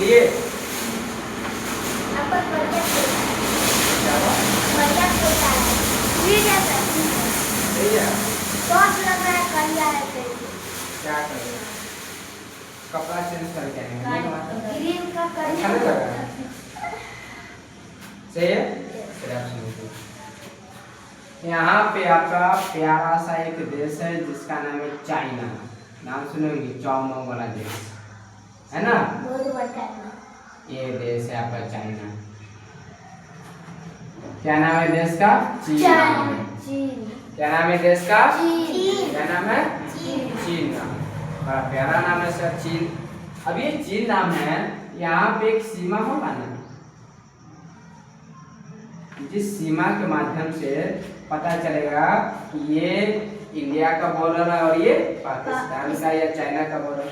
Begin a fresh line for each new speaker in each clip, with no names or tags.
लिए सही है। क्या करें, कपड़ा चेंज करके आएंगे। अच्छा नहीं लग रहा है? सही है। चलिए आप सुनिए। यहाँ पे आपका प्यारा सा एक देश है जिसका नाम है चाइना। नाम सुनेंगे, चाओमाओ वाला देश है ना। ये देश है आपका चाइना। क्या नाम है देश का? चीन। क्या नाम है देश का? क्या नाम है? चीन। बड़ा प्यारा नाम है सर, चीन। अब ये चीन नाम है, यहाँ पे एक सीमा होगा ना, जिस सीमा के माध्यम से पता चलेगा कि ये इंडिया का बॉर्डर है और ये पाकिस्तान का या चाइना का बॉर्डर।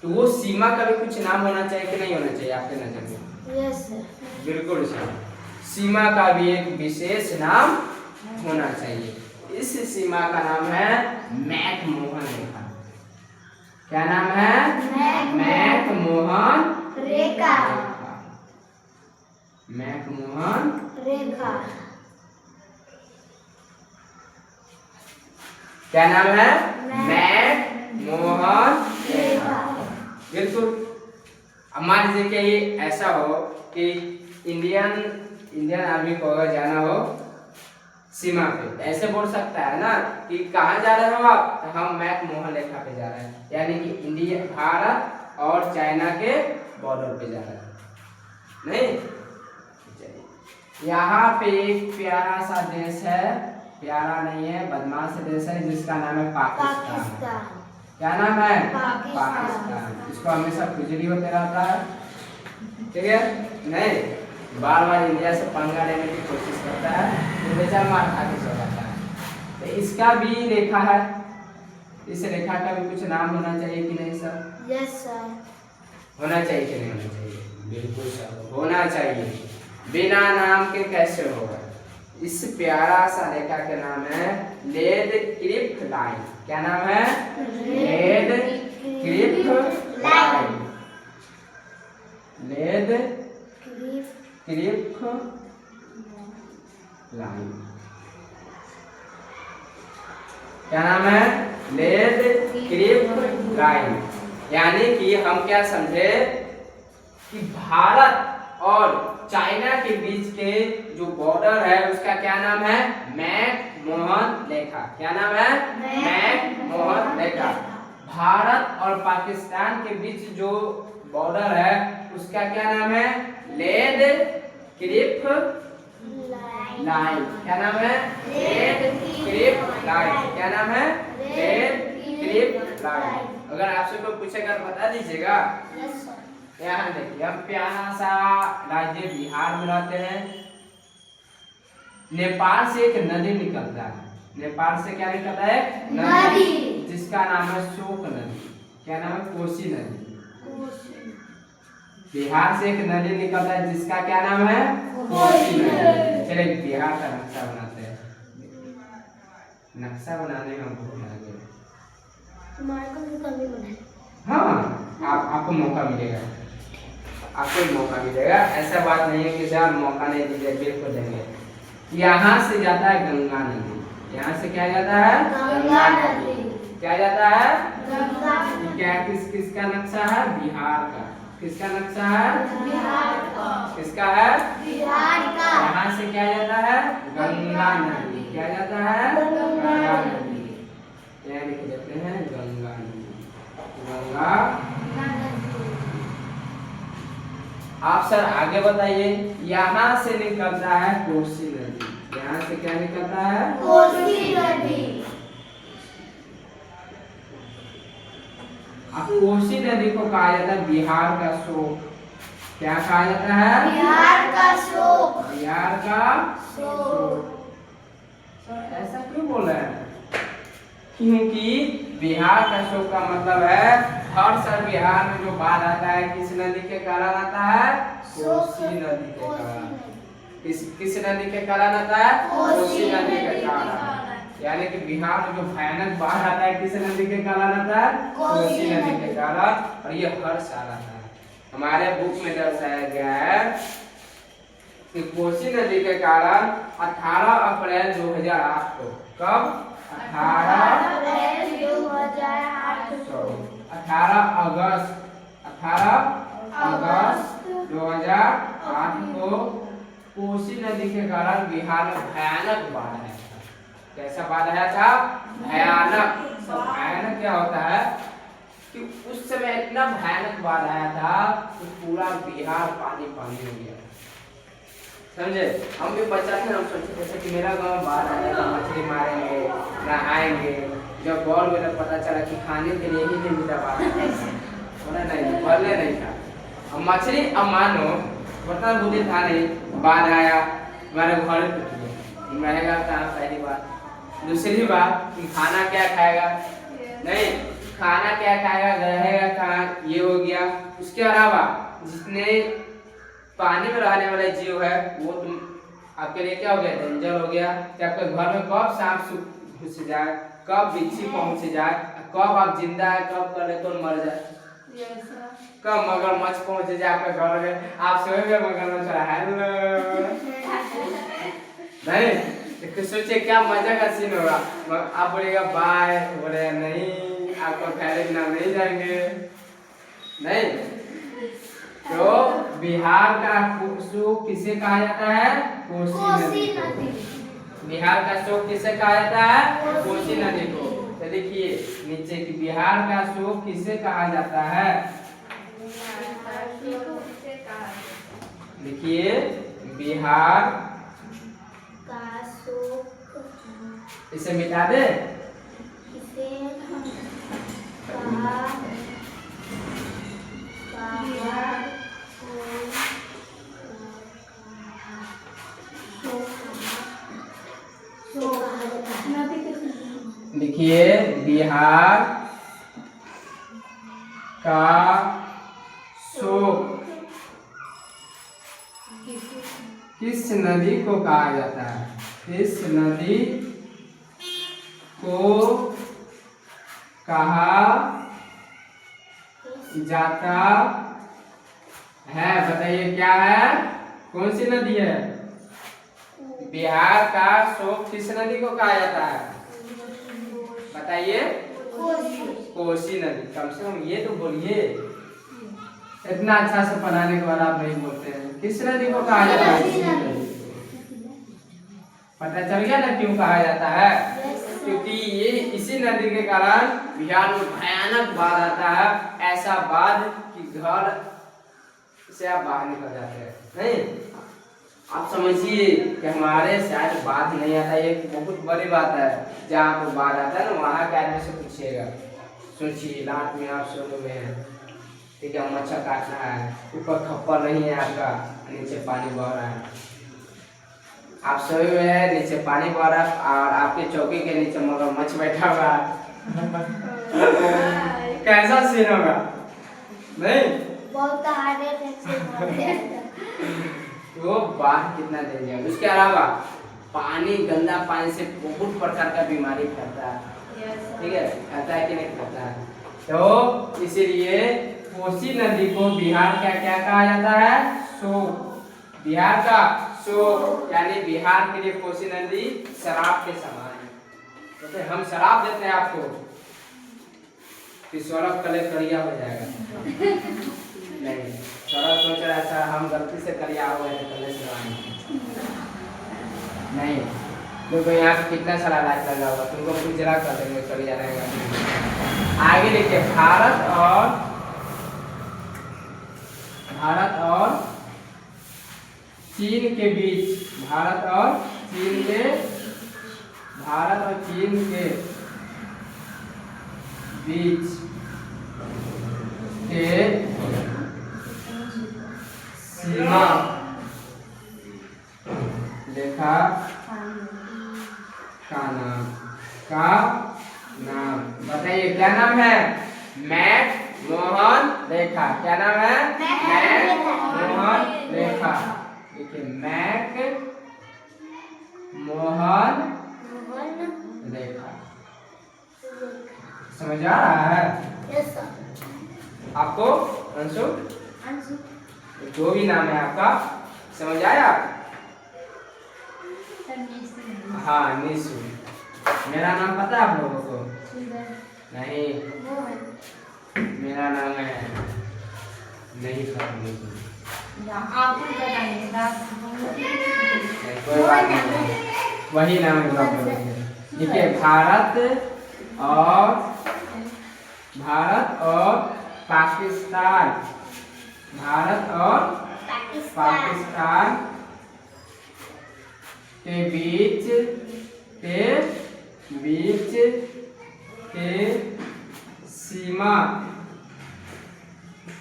तो वो सीमा का भी कुछ नाम होना चाहिए कि नहीं होना चाहिए आपके नजर में?
Yes sir.
बिल्कुल सर। सीमा का भी एक विशेष नाम होना चाहिए। इस सीमा का नाम है मैकमोहन रेखा। क्या नाम है? मैकमोहन
रेखा।
मैकमोहन
रेखा।
क्या नाम है? मैकमोहन रेखा। बिल्कुल। अब मान लीजिए कि ये ऐसा हो कि इंडियन आर्मी को अगर जाना हो सीमा पे, ऐसे बोल सकता है ना कि कहाँ जा रहे हो आप? तो हम मैकमोहन रेखा पे जा रहे हैं, यानी कि इंडिया, भारत और चाइना के बॉर्डर पे जा रहे हैं। नहीं, यहाँ पे एक प्यारा सा देश है, प्यारा नहीं है, बदमाश देश है जिसका नाम है पाकिस्तान। क्या नाम है? पाकिस्तान। इसको हमेशा खुजली होते रहता है, ठीक है नहीं, बार बार इंडिया से पंगा लेने की कोशिश करता है, तो बेचारा मार खा के सो जाता है। तो इसका भी रेखा है, इस रेखा का भी कुछ नाम होना चाहिए कि नहीं सर?
Yes sir.
होना चाहिए कि नहीं होना चाहिए? बिल्कुल सर, होना चाहिए। बिना नाम के कैसे होगा? इस प्यारा सा रेखा का नाम है लेड क्लिफ लाइन। क्या नाम है? Radcliffe Line. Radcliffe Line. क्या नाम है? Radcliffe Line. यानी कि हम क्या समझे कि भारत और चाइना के बीच के जो बॉर्डर है उसका क्या नाम है? मैकमोहन रेखा। क्या नाम है? मैकमोहन रेखा। भारत और पाकिस्तान के बीच जो बॉर्डर है उसका क्या नाम है? Radcliffe Line. क्या नाम है? Radcliffe Line. क्या नाम है? Radcliffe Line. अगर आपसे कोई पूछेगा बता दीजिएगा। यहाँ देखिए, हम प्यारा सा राज्य बिहार में रहते हैं। नेपाल से एक नदी निकलता है। नेपाल से क्या निकलता है? नदी, जिसका नाम है शोक नदी। क्या नाम है? कोसी नदी। बिहार से एक नदी निकलता है जिसका क्या नाम है? कोसी नदी। चलिए बिहार का नक्शा बनाते हैं। नक्शा बनाने में बहुत लगे। हाँ, आपको मौका मिलेगा, आपको मौका मिलेगा। ऐसा बात नहीं है कि सर मौका नहीं दीजिए, बिल्कुल देंगे। यहाँ से जाता है गंगा नदी। यहाँ से क्या जाता है? गंगा नदी। क्या जाता है? गंगा। क्या किसका नक्शा है? बिहार का। किसका नक्शा है? बिहार का। किसका है? बिहार का। यहाँ से क्या जाता है? गंगा नदी। क्या जाता है? गंगा नदी। यहाँ लिख देते हैं गंगा नदी। गंगा। आप सर आगे बताइए। यहाँ से निकलता है कोसी नदी। यहाँ से क्या निकलता है? कोसी नदी। अब कोसी नदी को कहा जाता है बिहार का शोक। क्या कहा जाता है? बिहार का शोक। बिहार का शोक। सर ऐसा क्यों बोल रहे हैं? क्योंकि बिहार का शोक का मतलब है हर साल बिहार में जो बाढ़ आता है किस नदी के कारण आता है? कोसी नदी के कारण। किस नदी के कारण आता है? कोसी नदी के कारण। यानी कि बिहार में जो भयानक बाढ़ आता है किस नदी के कारण आता है? कोसी नदी के कारण। और ये हर साल आता है। हमारे बुक में दर्शाया गया है कि कोसी नदी के कारण 18 अप्रैल 2008 को, कब? 18
अप्रैल 2008 को,
18 अगस्त 2008 को कोसी नदी के कारण बिहार में भयानक बाढ़ आया था। कैसा बाढ़ आया था? भयानक। भयानक क्या होता है कि उस समय इतना भयानक बाढ़ आया था कि पूरा बिहार पानी पानी हो गया। समझे? हम भी बच्चा थे, हम सोचे जैसे कि मेरा गांव बाढ़ आया था, मछली मारेंगे, नहाएंगे। जब बॉल हुए तो पता चला कि खाने के लिए ही नहीं मिला बाढ़, नहीं पहले नहीं था। अब मछली, अब मानो बता बुद्धि था नहीं, बाढ़ आया हमारे घर पे रहेगा कहाँ? पहली बात। दूसरी बात कि खाना क्या खाएगा? नहीं, खाना क्या खाएगा, रहेगा कहाँ? ये हो गया। उसके अलावा जितने पानी में रहने वाले जीव है वो तुम आपके लिए क्या हो गया? डेंजर हो गया कि आपके घर में कब सांप घुस जाए, कब बिच्छी पहुंच जाए, कब आप जिंदा है, कब कर ले तो मर जाए, कब मगरमच्छ पहुंच जाए आपके घर में, आप सोए में मगरमच्छ हेलो नहीं तो सोचिए क्या मजा का सीन होगा। आप बोलेगा बाय, बोलेगा नहीं आपको खैर बिना नहीं जाएंगे। नहीं तो बिहार का शोक किसे कहा जाता है? कोसी नदी। बिहार का शोक किसे कहा जाता है? कोसी नदी को। तो देखिए नीचे कि बिहार का शोक किसे कहा जाता है? देखिए बिहार
का शोक,
इसे मिटा दे,
इसे
देखिए बिहार का शोक किस नदी को कहा जाता है? किस नदी को कहा जाता है? बताइए क्या है? कौन सी नदी है? बिहार का शोक किस नदी को कहा जाता है? बताइए। कोसी नदी। कम से कम ये तो बोलिए, इतना अच्छा से पढ़ाने के बाद आप नहीं बोलते हैं। किस नदी को कहा जाता है? पता चल गया ना क्यों कहा जाता है? क्योंकि ये इसी नदी के कारण बिहार में भयानक बाढ़ आता है। ऐसा बाढ़ कि घर से आप बाहर निकल जाते हैं। नहीं, आप समझिए कि हमारे शायद बाढ़ नहीं आता, ये बहुत बड़ी बात है। जहाँ पर बाढ़ आता है ना वहाँ के आदमी से पूछिएगा। सोचिए रात में आप सोने में हैं, ठीक है, मच्छर काटना है, ऊपर खप्पर नहीं है आपका, नीचे पानी बह रहा है, आप सोए हुए हैं, नीचे पानी बह रहा है और आपके चौकी के नीचे मगरमच्छ बैठा हुआ है। कैसा सीन होगा? नहीं
बहुत
तो बाढ़ कितना डेंजर। उसके अलावा पानी, गंदा पानी से बहुत प्रकार का बीमारी फैलता है, ठीक है, फैलता है कि नहीं फैलता है? तो इसीलिए कोसी नदी को बिहार का क्या कहा जाता है? शोक। बिहार का शोक यानी बिहार के लिए कोसी नदी शराब के समान है। तो फिर हम शराब देते हैं आपको कि सौरभ कले करिया हो जाएगा। नहीं, सौरभ सोच रहा था हम गलती से करिया हो गए कले से नहीं। देखो यहाँ पे कितना सारा लाइट लगा हुआ, तुमको कुछ जला कर देंगे, करिया रहेगा। आगे देखिए भारत और चीन के बीच, भारत और चीन के बीच के सीमा रेखा का नाम बताइए, क्या नाम है? मैक मोहन रेखा। क्या नाम है? मैक मोहन रेखा। देखिए मैक मोहन रेखा। समझ आ रहा है
यस सर।
आपको? अंशु,
अंशु।
जो भी नाम है आपका, समझ आया? हाँ, निशु। मेरा नाम पता है आप लोगों को? नहीं, मेरा नाम है नहीं पता।
आपको बताइएगा।
कोई बात नहीं, वही नाम है जो आप लोगों के। देखिए, भारत और पाकिस्तान, भारत और पाकिस्तान के बीच के सीमा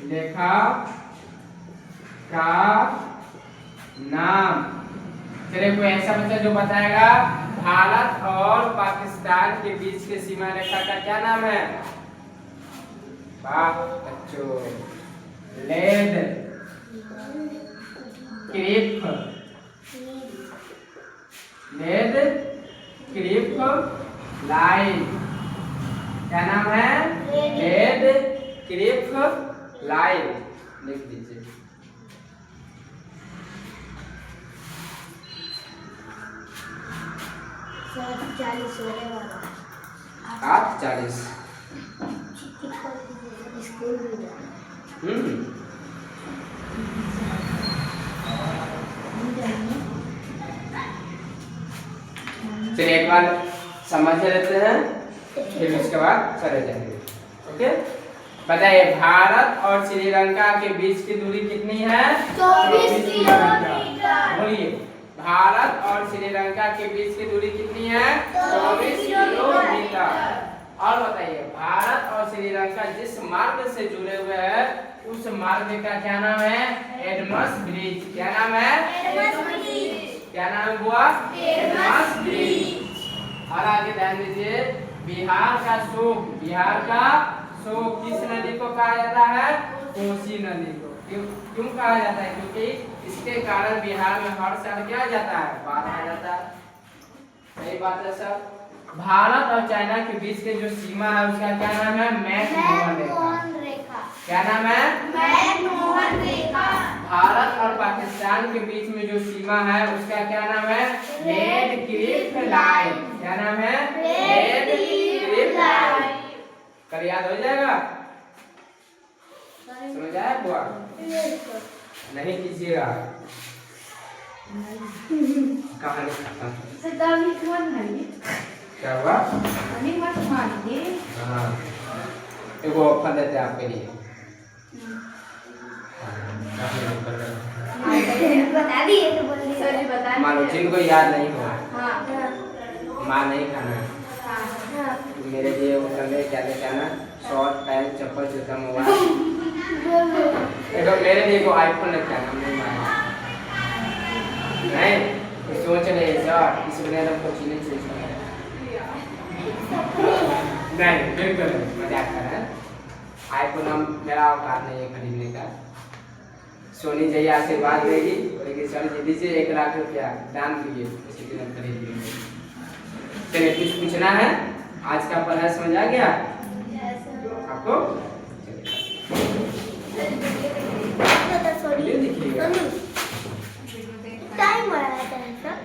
रेखा का नाम। चलिए, कोई ऐसा बच्चा जो बताएगा भारत और पाकिस्तान के बीच के सीमा रेखा का क्या नाम है? वाह बच्चों, Radcliffe, Radcliffe Line. क्या नाम है? Radcliffe Line. लिख दीजिए।
सर 40 होने वाला।
8:40।
स्कूल भी जाना।
चलिए, एक बार समझ लेते हैं, फिर उसके बाद चले जाएंगे। ओके, बताइए, भारत और श्रीलंका के बीच की दूरी कितनी है?
24 किलोमीटर।
बोलिए, भारत और श्रीलंका के बीच की दूरी कितनी है? 24 किलोमीटर। और बताइए, भारत और श्रीलंका जिस मार्ग से जुड़े हुए हैं उस मार्ग का क्या नाम है? एडमस ब्रिज। क्या नाम है? क्या नाम है बुआ? एडमस ब्रिज। और आगे ध्यान दीजिए, बिहार का शोक किस नदी को कहा जाता है? कोसी नदी को। क्यों कहा जाता है? क्योंकि इसके कारण बिहार में हर साल क्या जाता है? बाढ़ आ जाता है। सही बात है सर। भारत और चाइना के बीच के जो सीमा है उसका क्या नाम है? मैकमोहन रेखा। क्या नाम है?
मैकमोहन रेखा।
भारत और पाकिस्तान के बीच में जो सीमा है उसका क्या नाम है? Red Cliff Line. क्या नाम है? Red Cliff line. कर याद हो जाएगा? समझ आया बुआ? नहीं कीजिएगा, कहानी खत्म। क्या हुआ? हाँ, एगो ऑफर देते हैं आपके लिए।
बता दिए तो बोल दिए।
मान लो जिनको याद नहीं हो,
हाँ।
माँ नहीं खाना है,
हाँ।
तो मेरे लिए वो करने क्या लेके आना? शॉर्ट पैंट, चप्पल, जूता, मोबाइल। देखो, मेरे लिए को आईफोन लेके आना। नहीं सोच रहे सर, इस बने तो कुछ नहीं सोच रहे। नहीं, बिल्कुल मजाक कर रहे हैं। आईफोन हम मेरा औकात नहीं है खरीदने का। सोनी जी आशीर्वाद देगी, बोलेगी सर जी दीजिए 1 लाख रुपया दान कीजिए, उसी दिन हम खरीद लेंगे। चलिए, कुछ पूछना है? आज का पढ़ाई समझ आ गया आपको?
टाइम हो रहा है सर।